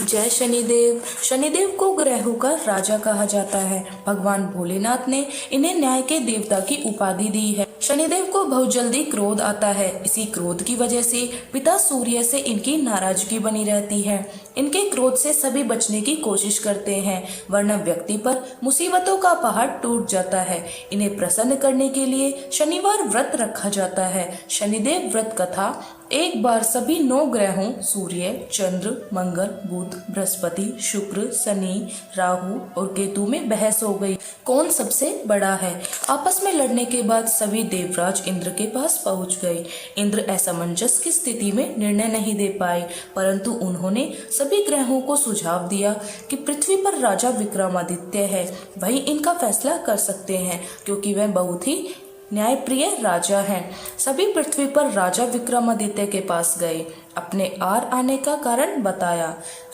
जय शनिदेव। शनिदेव को ग्रहों का राजा कहा जाता है। भगवान भोलेनाथ ने इन्हें न्याय के देवता की उपाधि दी है। शनिदेव को बहुत जल्दी क्रोध आता है। इसी क्रोध की वजह से पिता सूर्य से इनकी नाराजगी बनी रहती है। इनके क्रोध से सभी बचने की कोशिश करते हैं, वरना व्यक्ति पर मुसीबतों का पहाड़ टूट जाता है। इन्हें प्रसन्न करने के लिए शनिवार व्रत रखा जाता है। शनिदेव व्रत कथा। एक बार सभी 9 ग्रहों सूर्य, चंद्र, मंगल, बुध, बृहस्पति, शुक्र, शनि, राहु और केतु में बहस हो गई, कौन सबसे बड़ा है। आपस में लड़ने के बाद सभी देवराज इंद्र के पास पहुंच गए। इंद्र असमंजस की स्थिति में निर्णय नहीं दे पाए, परंतु उन्होंने सभी ग्रहों को सुझाव दिया कि पृथ्वी पर राजा विक्रमादित्य है, वही इनका फैसला कर सकते हैं, क्योंकि वह बहुत ही न्यायप्रिय राजा हैं। सभी पृथ्वी पर राजा विक्रमादित्य के पास गए, अपने आने का कारण बताया।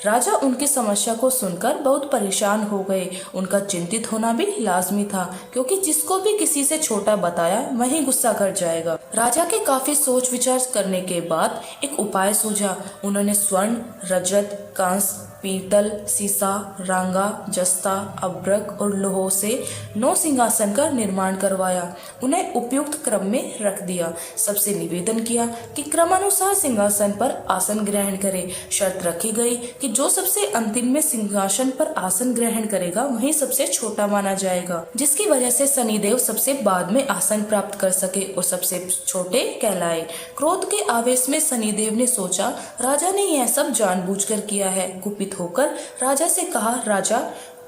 राजा उनकी समस्या को सुनकर बहुत परेशान हो गए। उनका चिंतित होना भी लाजमी था, क्योंकि जिसको भी किसी से छोटा बताया वही गुस्सा कर जाएगा। राजा के काफी सोच विचार करने के बाद एक उपाय सूझा। उन्होंने स्वर्ण, रजत, कांस्य, पीतल, सीसा, रांगा, जस्ता, अभ्रक और लोहों से 9 सिंहासन का निर्माण करवाया। उन्हें उपयुक्त क्रम में रख दिया। सबसे निवेदन किया कि क्रमानुसार सिंहासन पर आसन ग्रहण करे। शर्त रखी गई कि जो सबसे अंतिम में सिंहासन पर आसन ग्रहण करेगा वही सबसे छोटा माना जाएगा, जिसकी वजह से शनिदेव सबसे बाद में आसन प्राप्त कर सके और सबसे छोटे कहलाए। क्रोध के आवेश में शनिदेव ने सोचा, राजा ने यह सब जानबूझकर किया है। कुपित होकर राजा से कहा, राजा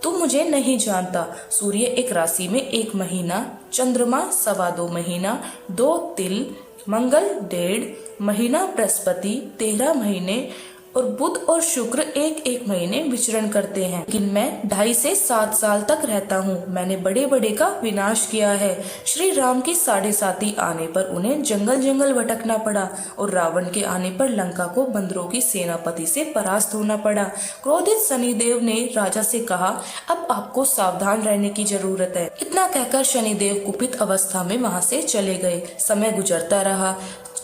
तू मुझे नहीं जानता। सूर्य एक राशि में 1 महीना, चंद्रमा 2.25 महीना, 2 तिल, मंगल 1.5 महीना, बृहस्पति 13 महीने और बुध और शुक्र 1-1 महीने विचरण करते हैं। लेकिन मैं 2.5 से 7 साल तक रहता हूँ। मैंने बड़े बड़े का विनाश किया है। श्री राम की 7.5 आने पर उन्हें जंगल जंगल भटकना पड़ा और रावण के आने पर लंका को बंदरों की सेनापति से परास्त होना पड़ा। क्रोधित शनिदेव ने राजा से कहा, अब आपको सावधान रहने की जरूरत है। इतना कहकर शनिदेव कुपित अवस्था में वहाँ से चले गए। समय गुजरता रहा।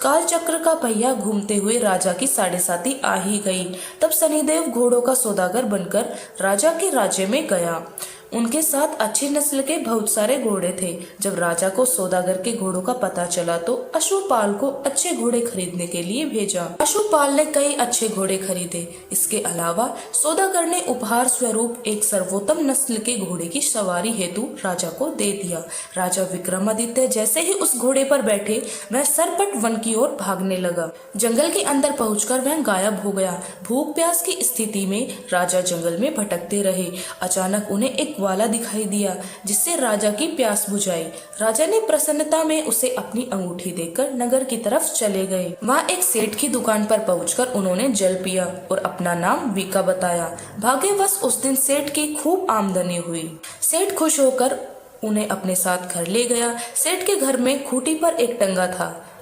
काल चक्र का पहिया घूमते हुए राजा की 7.5 आ ही गई। तब शनिदेव घोड़ों का सौदागर बनकर राजा के राज्य में गया। उनके साथ अच्छी नस्ल के बहुत सारे घोड़े थे। जब राजा को सौदागर के घोड़ों का पता चला तो अश्वपाल को अच्छे घोड़े खरीदने के लिए भेजा। अश्वपाल ने कई अच्छे घोड़े खरीदे। इसके अलावा सौदागर ने उपहार स्वरूप एक सर्वोत्तम नस्ल के घोड़े की सवारी हेतु राजा को दे दिया। राजा विक्रमादित्य जैसे ही उस घोड़े पर बैठे, वह सरपट वन की ओर भागने लगा। जंगल के अंदर पहुंचकर वह गायब हो गया। भूख प्यास की स्थिति में राजा जंगल में भटकते रहे। अचानक उन्हें एक ग्वाला दिखाई दिया, जिससे राजा की प्यास बुझाई। राजा ने प्रसन्नता में उसे अपनी अंगूठी देकर नगर की तरफ चले गए। वहाँ एक सेठ की दुकान पर पहुंचकर उन्होंने जल पिया और अपना नाम वीका बताया। भाग्यवश उस दिन सेठ की खूब आमदनी हुई। सेठ खुश होकर उन्हें अपने साथ घर ले गया। सेठ के घर में खूंटी पर एक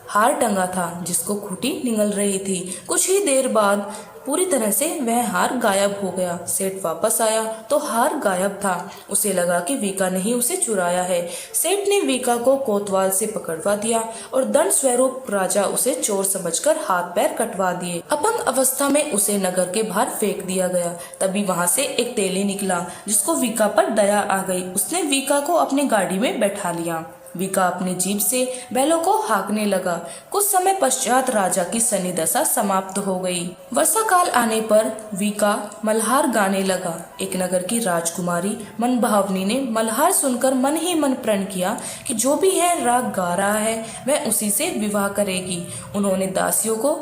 हार टंगा था, जिसको खूंटी निगल रही थी। कुछ ही देर बाद पूरी तरह से वह हार गायब हो गया। सेठ वापस आया तो हार गायब था। उसे लगा कि वीका ने ही उसे चुराया है। सेठ ने वीका को कोतवाल से पकड़वा दिया और दंड स्वरूप राजा उसे चोर समझकर हाथ पैर कटवा दिए। अपंग अवस्था में उसे नगर के बाहर फेंक दिया गया। तभी वहां से एक तेली निकला, जिसको वीका पर दया आ गई। उसने वीका को अपनी गाड़ी में बैठा लिया। वीका अपनी जीभ से बैलों को हाँकने लगा। कुछ समय पश्चात राजा की शनि दशा समाप्त हो गई। वर्षा काल आने पर वीका मल्हार गाने लगा। एक नगर की राजकुमारी मनभावनी ने मल्हार सुनकर मन ही मन प्रण किया कि जो भी है राग गा रहा है वह उसी से विवाह करेगी। उन्होंने दासियों को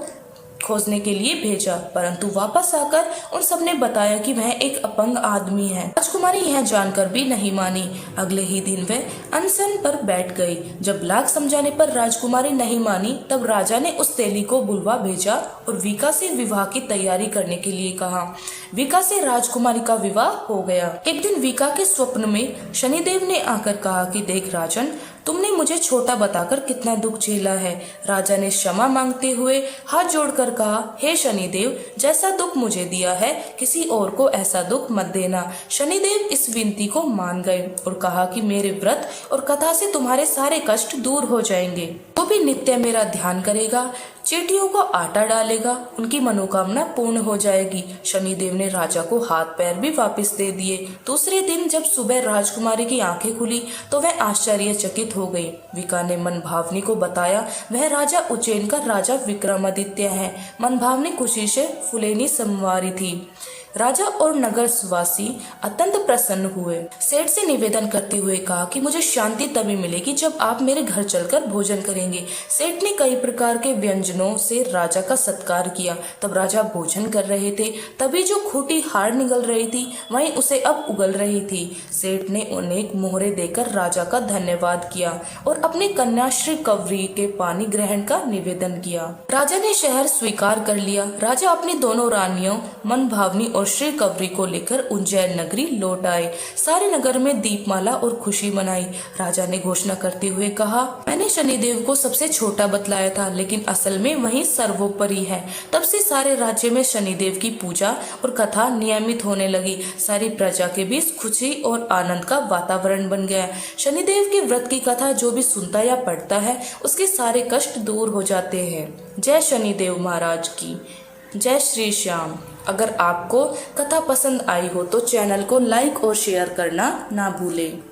खोजने के लिए भेजा, परंतु वापस आकर उन सब ने बताया कि वह एक अपंग आदमी है। राजकुमारी यह जानकर भी नहीं मानी। अगले ही दिन वह अनशन पर बैठ गई। जब लाख समझाने पर राजकुमारी नहीं मानी, तब राजा ने उस तेली को बुलवा भेजा और वीका से विवाह की तैयारी करने के लिए कहा। वीका से राजकुमारी का विवाह हो गया। एक दिन वीका के स्वप्न में शनिदेव ने आकर कहा कि देख राजन, तुमने मुझे छोटा बताकर कितना दुख झेला है। राजा ने क्षमा मांगते हुए हाथ जोड़कर कहा, हे शनिदेव, जैसा दुख मुझे दिया है किसी और को ऐसा दुख मत देना। शनिदेव इस विनती को मान गए और कहा कि मेरे व्रत और कथा से तुम्हारे सारे कष्ट दूर हो जाएंगे। तो भी नित्य मेरा ध्यान करेगा, चींटियों को आटा डालेगा, उनकी मनोकामना पूर्ण हो जाएगी। शनिदेव ने राजा को हाथ पैर भी वापस दे दिए। दूसरे दिन जब सुबह राजकुमारी की आंखें खुली तो वह आश्चर्यचकित हो गई। विका ने मनभावनी को बताया वह राजा उज्जैन का राजा विक्रमादित्य है। मनभावनी खुशी से फुलेनी संवारी थी। राजा और नगरवासी अत्यंत प्रसन्न हुए। सेठ से निवेदन करते हुए कहा कि मुझे शांति तभी मिलेगी जब आप मेरे घर चलकर भोजन करेंगे। सेठ ने कई प्रकार के व्यंजनों से राजा का सत्कार किया। तब राजा भोजन कर रहे थे, तभी जो खूंटी हार निकल रही थी वहीं उसे अब उगल रही थी। सेठ ने अनेक मोहरे देकर राजा का धन्यवाद किया और अपनी कन्या श्री कवरी के पानी ग्रहण का निवेदन किया। राजा ने शहर स्वीकार कर लिया। राजा अपनी दोनों रानियों मनभावनी और श्री कवरी को लेकर उज्जैन नगरी लौट आए। सारे नगर में दीपमाला और खुशी मनाई। राजा ने घोषणा करते हुए कहा, मैंने शनिदेव को सबसे छोटा बतलाया था, लेकिन असल में वही सर्वोपरि है। तब से सारे राज्य में शनिदेव की पूजा और कथा नियमित होने लगी। सारी प्रजा के बीच खुशी और आनंद का वातावरण बन गया। शनिदेव के व्रत की कथा जो भी सुनता या पढ़ता है उसके सारे कष्ट दूर हो जाते हैं। जय शनिदेव महाराज की जय। श्री श्याम। अगर आपको कथा पसंद आई हो तो चैनल को लाइक और शेयर करना ना भूलें।